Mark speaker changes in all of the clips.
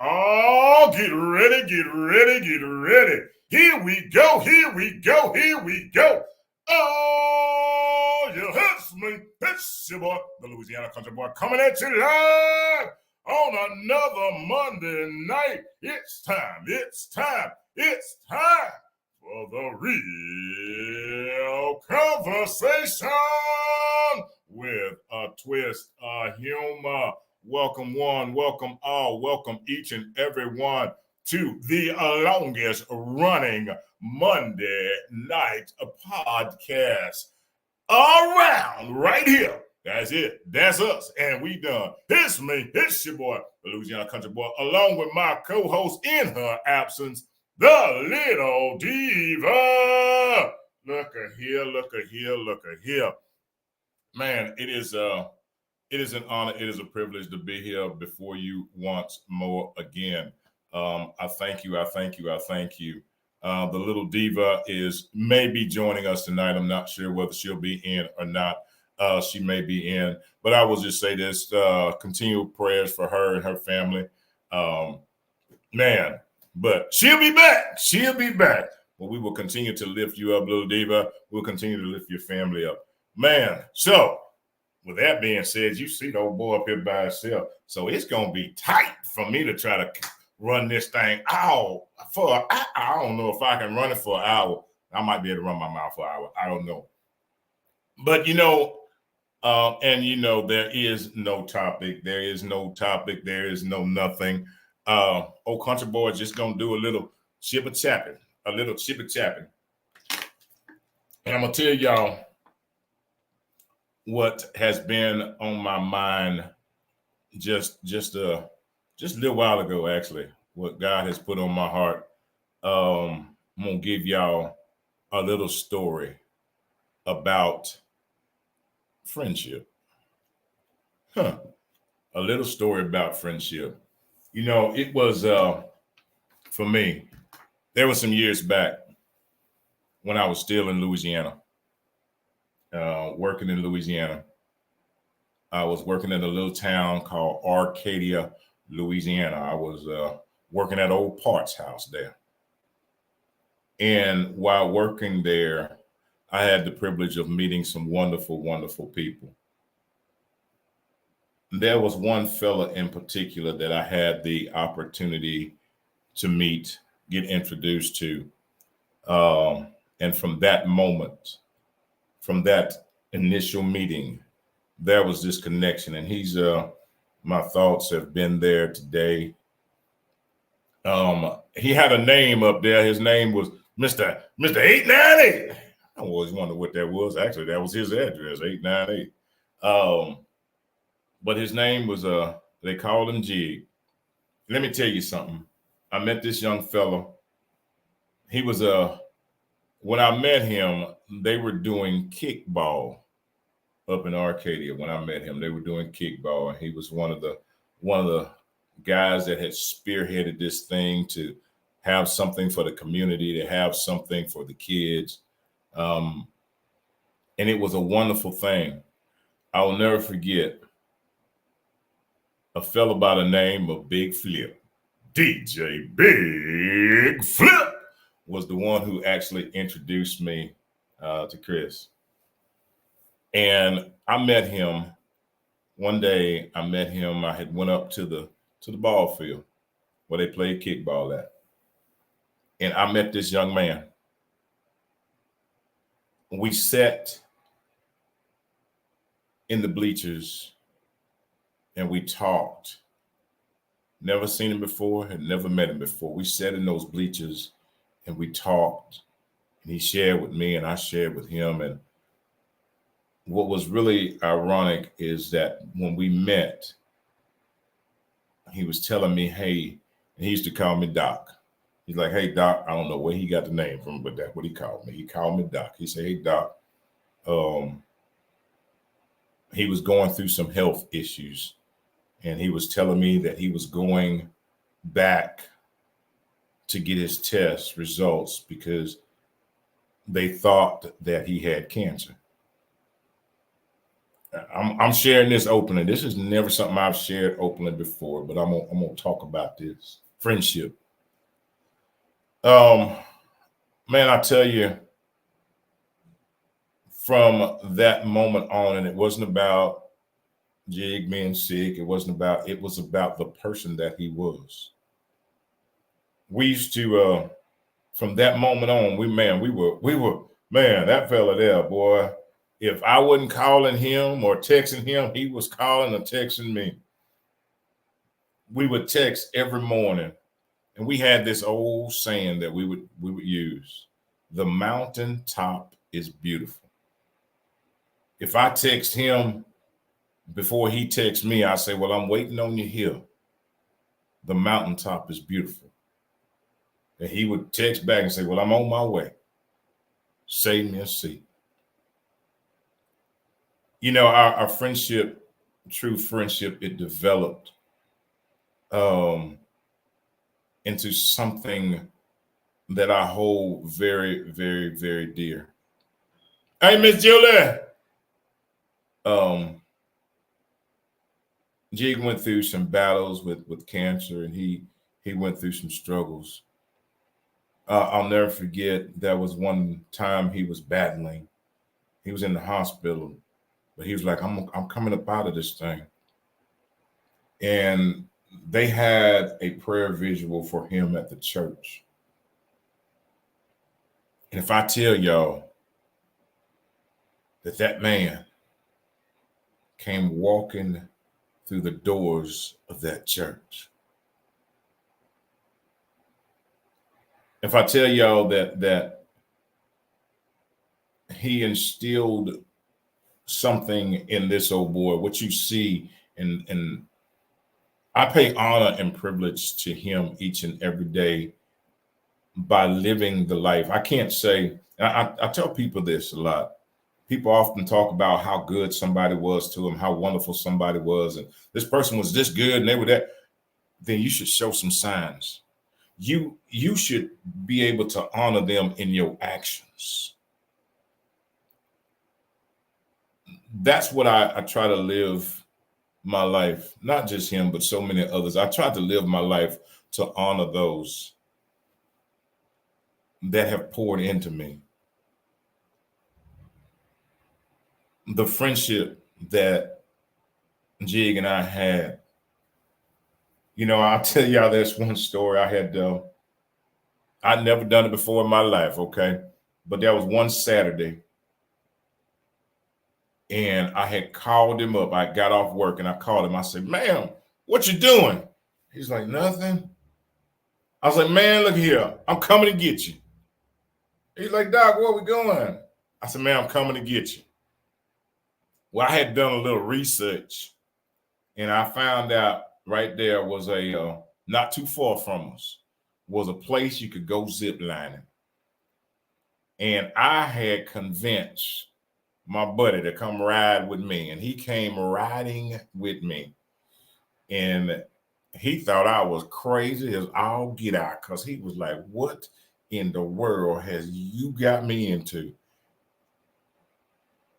Speaker 1: Oh, get ready, get ready, get ready. Here we go, here we go, here we go. Oh, yeah, it's me. It's your boy, the Louisiana Country Boy, coming at you live on another Monday night. It's time for the real conversation with a twist of humor. Welcome one, welcome all, welcome each and every one to the longest running Monday night podcast around right here. That's it. That's us. And we done. It's me. It's your boy, the Louisiana Country Boy, along with my co-host in her absence, the little Diva. Look at here, look at here, look at here. Man, it is an honor, it is a privilege to be here before you once more again. I thank you, I thank you, I thank you. The little diva is maybe joining us tonight. I'm not sure whether she'll be in or not. She may be in, but I will just say this: continual prayers for her and her family. Um, Man, but she'll be back. She'll be back. But we will continue to lift you up, little diva. We'll continue to lift your family up, man. So with that being said, you see the old boy up here by himself. So it's going to be tight for me to try to run this thing out for, I don't know if I can run it for an hour. I might be able to run my mouth for an hour. I don't know. But, there is no topic. There is no topic. There is no nothing. Old country boy just going to do a little chipper chapping, And I'm going to tell y'all what has been on my mind just a little while ago, actually, what God has put on my heart. I'm gonna give y'all a little story about friendship. A little story about friendship. It was for me, there was some years back when I was still in Louisiana, working in Louisiana. I was working in a little town called Arcadia, Louisiana. I was working at Old Parts House there. And while working there, I had the privilege of meeting some wonderful, wonderful people. There was one fella in particular that I had the opportunity to meet, get introduced to. And from that moment, from that initial meeting, there was this connection, and he's my thoughts have been there today. He had a name up there. His name was Mr. 898. I always wondered what that was. Actually, that was his address, 898. But his name was they called him Jig. Let me tell you something. I met this young fellow. He was when I met him, they were doing kickball up in Arcadia. When I met him, they were doing kickball, and he was one of the guys that had spearheaded this thing to have something for the community, to have something for the kids, and it was a wonderful thing. I will never forget a fellow by the name of Big Flip. DJ Big Flip was the one who actually introduced me to Chris. And I met him one day. I had went up to the ball field where they played kickball at. And I met this young man. We sat in the bleachers and we talked. Never seen him before, had never met him before. We sat in those bleachers and we talked. And he shared with me and I shared with him. And what was really ironic is that when we met, he was telling me, hey, and he used to call me Doc. He's like, hey, Doc, I don't know where he got the name from, but that's what he called me. He called me Doc. He said, hey, Doc, he was going through some health issues. And he was telling me that he was going back to get his test results because they thought that he had cancer. I'm sharing this openly. This is never something I've shared openly before, but I'm gonna talk about this friendship. Um, man, I tell you, from that moment on, and it wasn't about Jig being sick. It wasn't about. It was about the person that he was. We used to, from that moment on, we were, man, that fella there, boy. If I wasn't calling him or texting him, he was calling or texting me. We would text every morning, and we had this old saying that we would use: "The mountaintop is beautiful." If I text him before he texts me, I say, "Well, I'm waiting on you here. The mountaintop is beautiful." And he would text back and say, "Well, I'm on my way. Save me a seat." You know, our friendship, true friendship, it developed um, into something that I hold very, very, very dear. Hey, Miss Julie. Um, Jig went through some battles with cancer, and he went through some struggles. I'll never forget, there was one time he was battling. He was in the hospital, but he was like, I'm coming up out of this thing." And they had a prayer visual for him at the church. And if I tell y'all that that man came walking through the doors of that church, if I tell y'all that he instilled something in this old boy, what you see, and I pay honor and privilege to him each and every day by living the life. I can't say, I tell people this a lot. People often talk about how good somebody was to them, how wonderful somebody was, and this person was this good and they were that. Then you should show some signs. You should be able to honor them in your actions. That's what I try to live my life, not just him, but so many others. I try to live my life to honor those that have poured into me. The friendship that Jig and I had, you know, I'll tell y'all this one story. I'd never done it before in my life, okay? But there was one Saturday, and I had called him up. I got off work and I called him. I said, "Ma'am, what you doing?" He's like, "Nothing." I was like, "Man, look here. I'm coming to get you." He's like, "Doc, where we going?" I said, "Man, I'm coming to get you." Well, I had done a little research, and I found out right there was not too far from us, was a place you could go zip lining. And I had convinced my buddy to come ride with me, and he came riding with me. And he thought I was crazy as all get out, because he was like, "What in the world has you got me into?"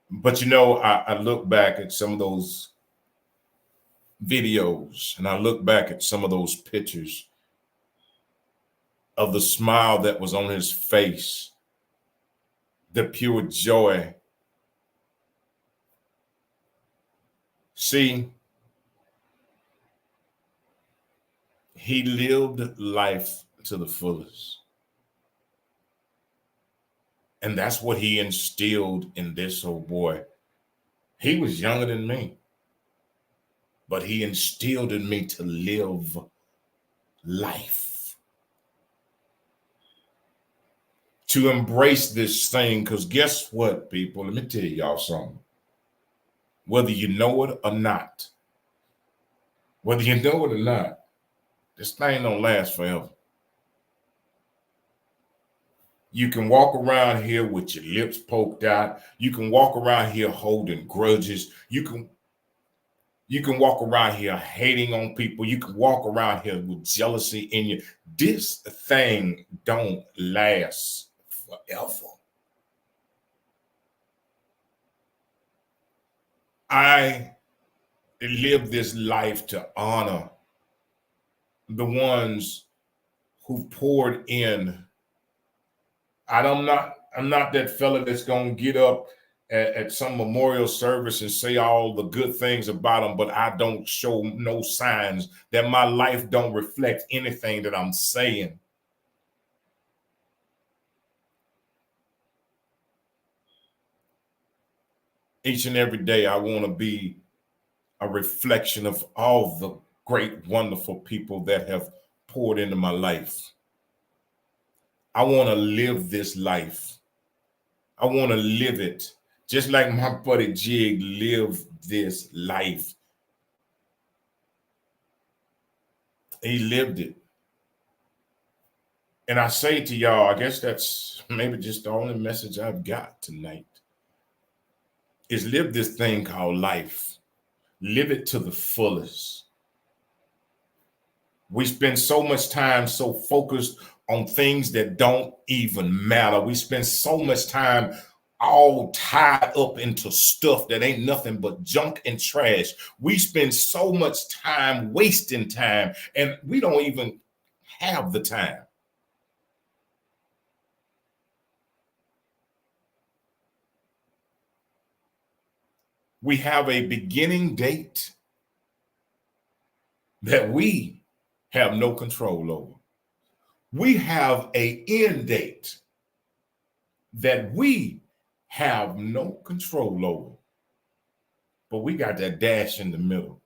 Speaker 1: But you know, I look back at some of those videos, and I look back at some of those pictures of the smile that was on his face, the pure joy. See, he lived life to the fullest. And that's what he instilled in this old boy. He was younger than me, but he instilled in me to live life, to embrace this thing. Because guess what, people? Let me tell y'all something. Whether you know it or not, whether you know it or not, this thing don't last forever. You can walk around here with your lips poked out. You can walk around here holding grudges. You can walk around here hating on people. You can walk around here with jealousy in you. This thing don't last forever. I live this life to honor the ones who poured in. I'm not that fella that's gonna get up at some memorial service and say all the good things about them, but I don't show no signs that my life don't reflect anything that I'm saying. Each and every day, I want to be a reflection of all the great, wonderful people that have poured into my life. I want to live this life. I want to live it just like my buddy Jig lived this life. He lived it. And I say to y'all, I guess that's maybe just the only message I've got tonight is live this thing called life. Live it to the fullest. We spend so much time so focused on things that don't even matter. We spend so much time all tied up into stuff that ain't nothing but junk and trash. We spend so much time wasting time, and we don't even have the time. We have a beginning date that we have no control over. We have a end date that we have no control over. But we got that dash in the middle.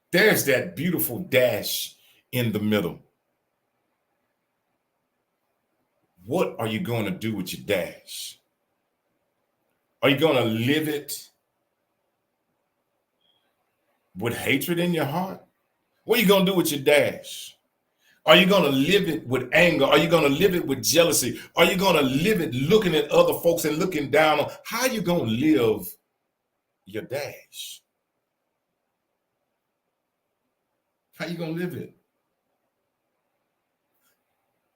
Speaker 1: There's that beautiful dash in the middle. What are you going to do with your dash? Are you going to live it with hatred in your heart? What are you going to do with your dash? Are you going to live it with anger? Are you going to live it with jealousy? Are you going to live it looking at other folks and looking down on? How are you going to live your dash? How are you going to live it?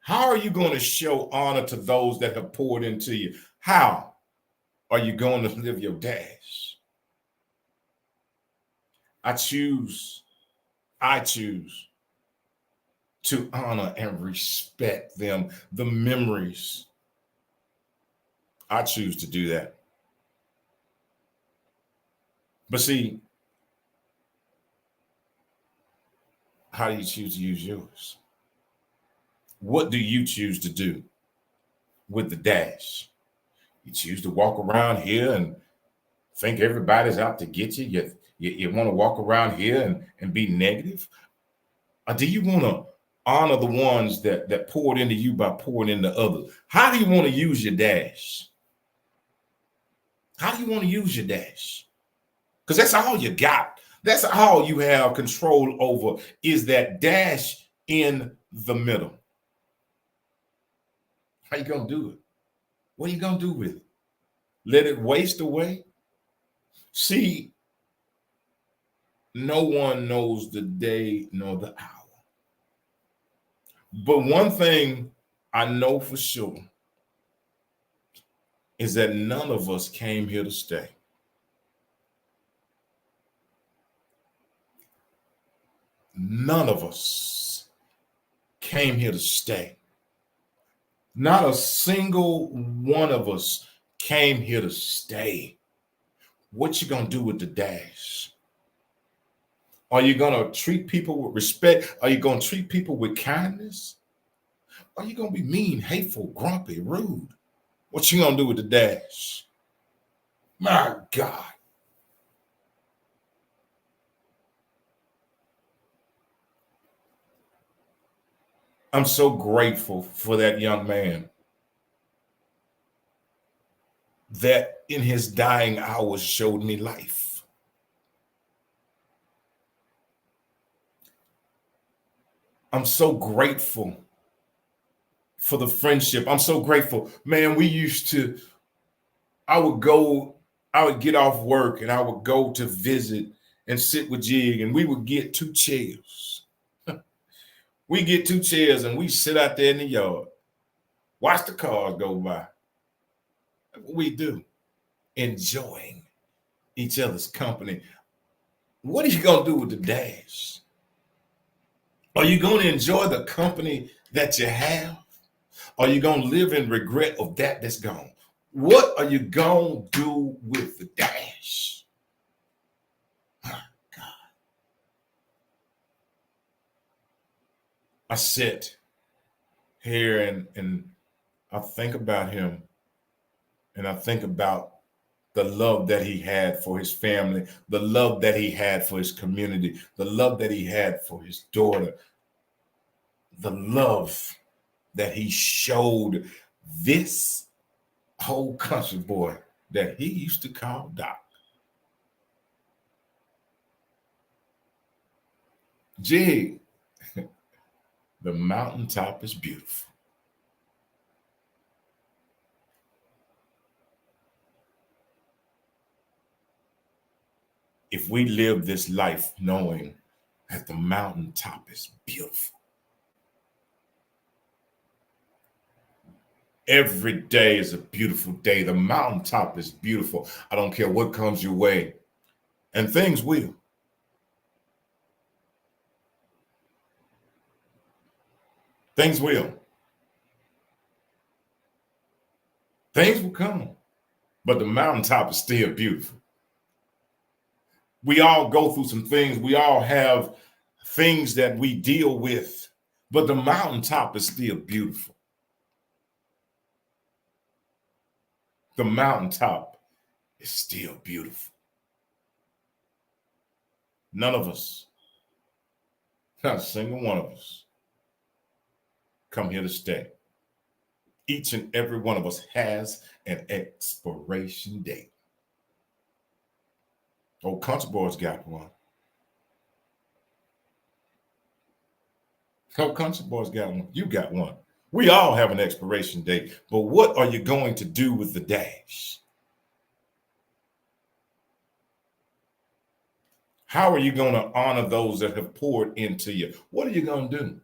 Speaker 1: How are you going to show honor to those that have poured into you? How are you going to live your dash? I choose to honor and respect them, the memories. I choose to do that. But see, how do you choose to use yours? What do you choose to do with the dash? You choose to walk around here and think everybody's out to get you. You want to walk around here and be negative? Or do you want to honor the ones that poured into you by pouring into others? How do you want to use your dash? How do you want to use your dash? Because that's all you got. That's all you have control over is that dash in the middle. How you going to do it? What are you going to do with it? Let it waste away? See, no one knows the day nor the hour. But one thing I know for sure is that none of us came here to stay. None of us came here to stay. Not a single one of us came here to stay. What you gonna do with the dash? Are you gonna treat people with respect? Are you gonna treat people with kindness? Are you gonna be mean, hateful, grumpy, rude? What you gonna do with the dash? My God. I'm so grateful for that young man that in his dying hours showed me life. I'm so grateful for the friendship. I'm so grateful. Man, I would get off work and I would go to visit and sit with Jig, and we would get two chairs. We get two chairs and we sit out there in the yard, watch the cars go by. That's what we do, enjoying each other's company. What are you going to do with the dash? Are you going to enjoy the company that you have? Are you going to live in regret of that that's gone? What are you going to do with the dash? My God. I sit here and I think about him, and I think about the love that he had for his family, the love that he had for his community, the love that he had for his daughter, the love that he showed this whole country boy that he used to call Doc. Gee, the mountaintop is beautiful. If we live this life knowing that the mountaintop is beautiful, every day is a beautiful day. The mountaintop is beautiful. I don't care what comes your way, and things will. Things will. Things will come, but the mountaintop is still beautiful. We all go through some things. We all have things that we deal with, but the mountaintop is still beautiful. The mountaintop is still beautiful. None of us, not a single one of us, come here to stay. Each and every one of us has an expiration date. Old country boys got one. Old country boys got one. You got one. We all have an expiration date. But what are you going to do with the dash? How are you going to honor those that have poured into you? What are you going to do?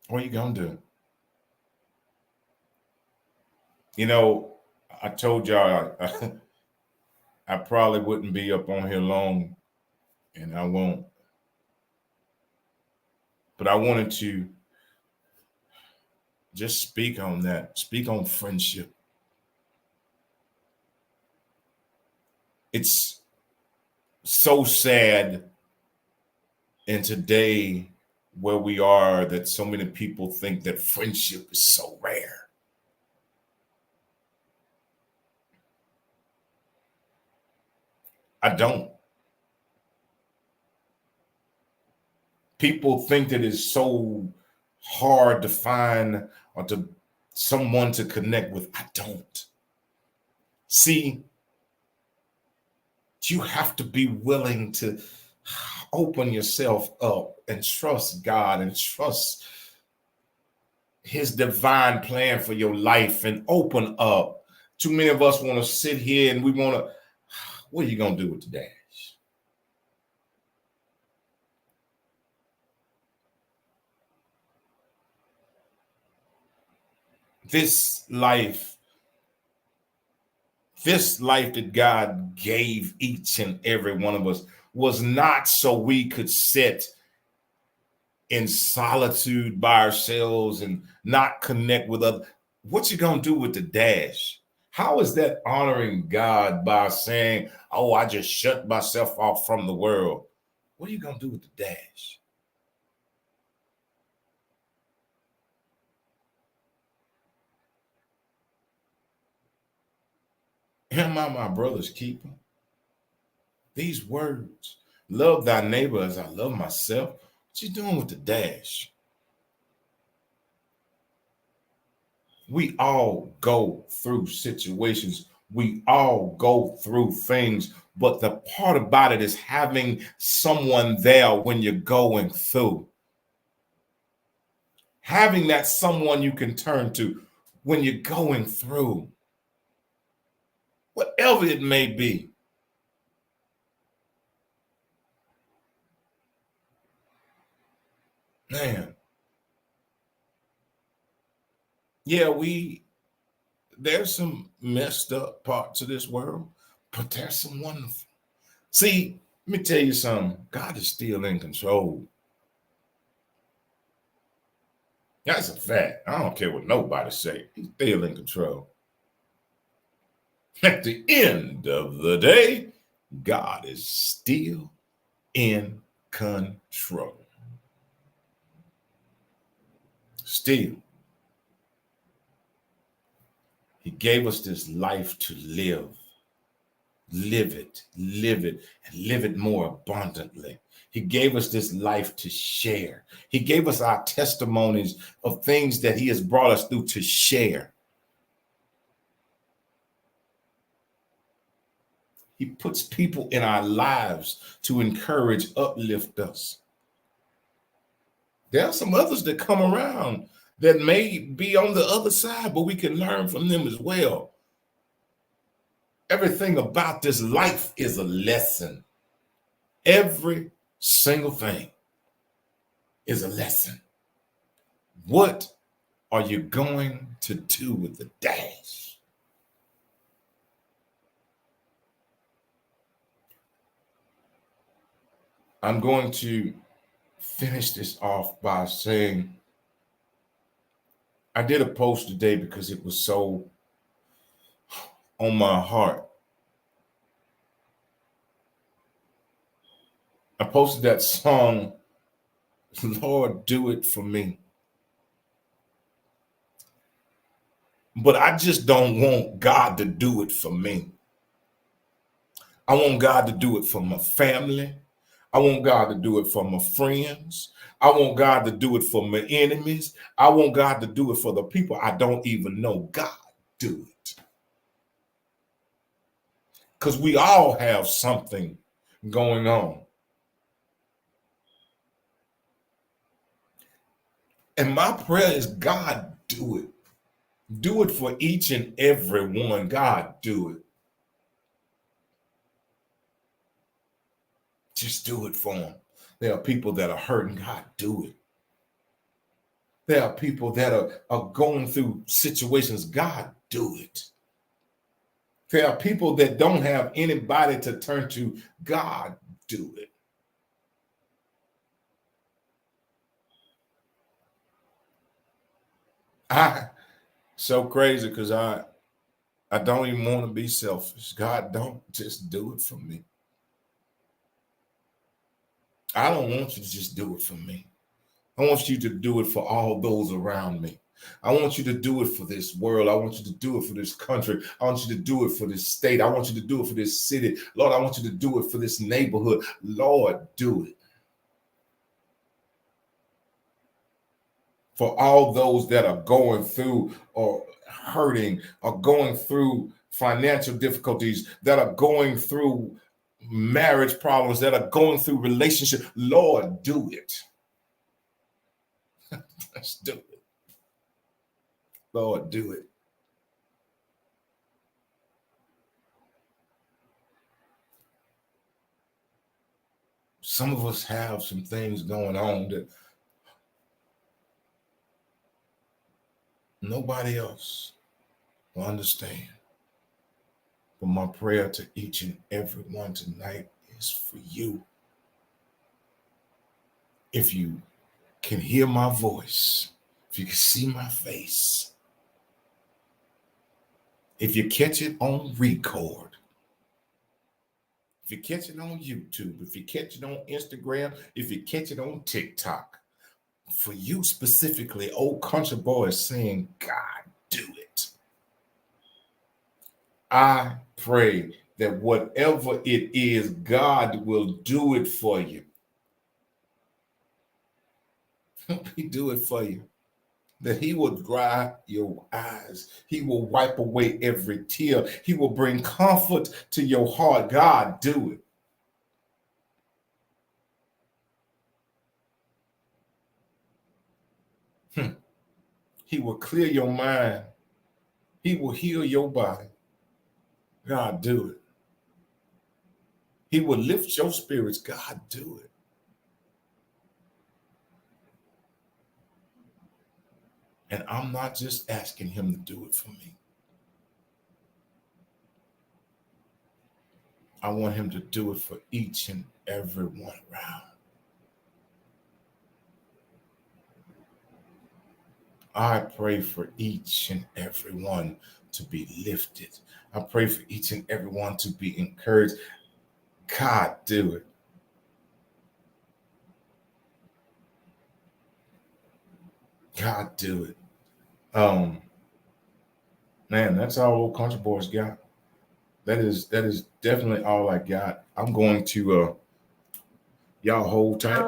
Speaker 1: What are you going to do? You know, I told y'all I probably wouldn't be up on here long, and I won't. But I wanted to just speak on that, speak on friendship. It's so sad in today where we are that so many people think that friendship is so rare. I don't. People think that it's so hard to find or to someone to connect with. I don't. See, you have to be willing to open yourself up and trust God and trust his divine plan for your life and open up. Too many of us want to sit here and we want to, what are you going to do with the dash? This life that God gave each and every one of us was not so we could sit in solitude by ourselves and not connect with others. What you gonna do with the dash? How is that honoring God by saying, oh, I just shut myself off from the world? What are you gonna do with the dash? Am I my brother's keeper? These words, love thy neighbor as I love myself. What you doing with the dash? We all go through situations. We all go through things. But the part about it is having someone there when you're going through. Having that someone you can turn to when you're going through. Whatever it may be. Man. Yeah, we there's some messed up parts of this world, but there's some wonderful. See, let me tell you something. God is still in control. That's a fact. I don't care what nobody say. He's still in control. At the end of the day, God is still in control. Still. He gave us this life to live. Live it, and live it more abundantly. He gave us this life to share. He gave us our testimonies of things that he has brought us through to share. He puts people in our lives to encourage, uplift us. There are some others that come around that may be on the other side, but we can learn from them as well. Everything about this life is a lesson. Every single thing is a lesson. What are you going to do with the dash? I'm going to finish this off by saying I did a post today because it was so on my heart. I posted that song, Lord, Do It For Me. But I just don't want God to do it for me. I want God to do it for my family. I want God to do it for my friends. I want God to do it for my enemies. I want God to do it for the people I don't even know. God, do it. Because we all have something going on. And my prayer is, God, do it. Do it for each and every one. God, do it. Just do it for them. There are people that are hurting. God, do it. There are people that are going through situations. God, do it. There are people that don't have anybody to turn to. God, do it. I so crazy because I don't even want to be selfish. God, don't just do it for me. I don't want you to just do it for me. I want you to do it for all those around me. I want you to do it for this world. I want you to do it for this country. I want you to do it for this state. I want you to do it for this city. Lord, I want you to do it for this neighborhood. Lord, do it. For all those that are going through or hurting or going through financial difficulties, that are going through marriage problems, that are going through relationship, Lord, do it. Let's do it. Lord, do it. Some of us have some things going on that nobody else will understand. But my prayer to each and every one tonight is for you. If you can hear my voice, if you can see my face, if you catch it on record, if you catch it on YouTube, if you catch it on Instagram, if you catch it on TikTok, for you specifically, old country boy is saying, God, do it. I pray that whatever it is, God will do it for you. He do it for you. That he will dry your eyes. He will wipe away every tear. He will bring comfort to your heart. God, do it. He will clear your mind. He will heal your body. God, do it. He will lift your spirits. God, do it. And I'm not just asking him to do it for me. I want him to do it for each and every one around. I pray for each and every one to be lifted. I pray for each and every one to be encouraged. God, do it. God, do it. Man, that's all old country boys got. That is definitely all I got. I'm going to y'all hold tight.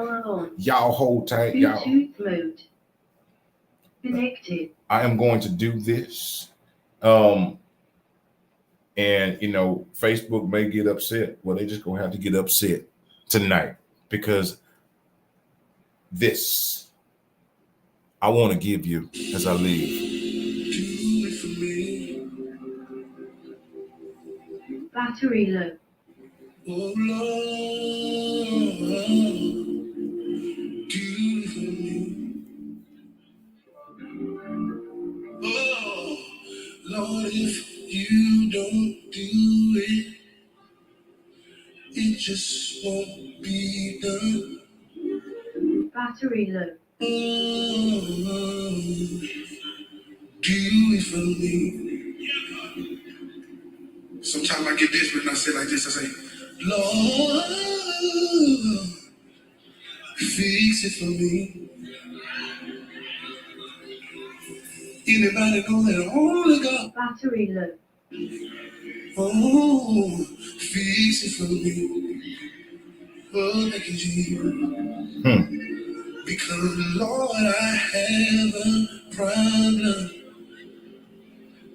Speaker 1: Y'all hold tight. Y'all. Mode. Connected. I am going to do this. And Facebook may get upset. Well, they just gonna have to get upset tonight because this I want to give you as I leave. Do it for me. Battery low. Oh Lord, do it for me. Oh Lord, if you don't do it, it just won't be done. Battery low. Do it for me. Sometimes I get desperate and I say like this, I say, Lord, fix it for me. Anybody know that only God? Battery low. Oh, fix it for me. Oh, thank you, Jesus. Because, Lord, I have a problem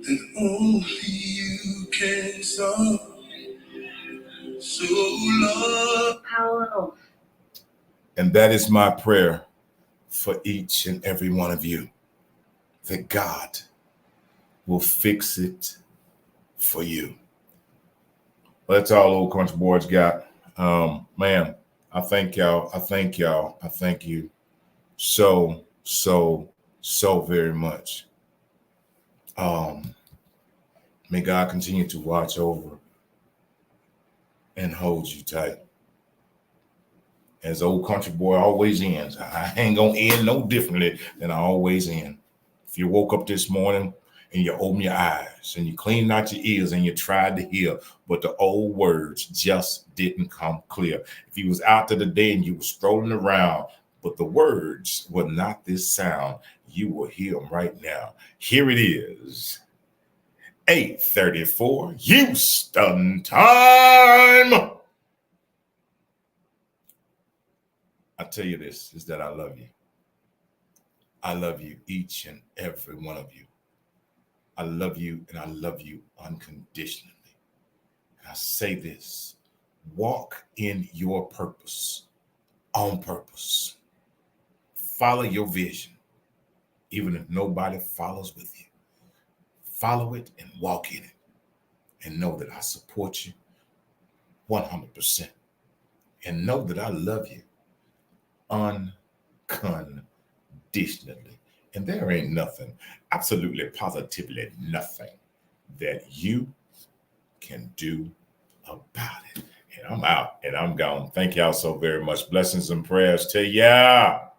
Speaker 1: that only you can solve. So, Lord, power off. And that is my prayer for each and every one of you, that God will fix it for you. Well, that's all old country boys got. Man, I thank y'all. I thank y'all. I thank you so very much. May God continue to watch over and hold you tight. As old country boy always ends, I ain't gonna end no differently than I always end. If you woke up this morning and you open your eyes and you cleaned out your ears and you tried to hear, but the old words just didn't come clear. If you was out there today and you were strolling around, but the words were not this sound, you will hear them right now. Here it is. 8:34 Houston time. I tell you this, is that I love you. I love you, each and every one of you. I love you, and I love you unconditionally. And I say this, walk in your purpose, on purpose. Follow your vision, even if nobody follows with you. Follow it and walk in it. And know that I support you 100%. And know that I love you unconditionally. And there ain't nothing, absolutely positively nothing that you can do about it. And I'm out and I'm gone. Thank y'all so very much. Blessings and prayers to ya.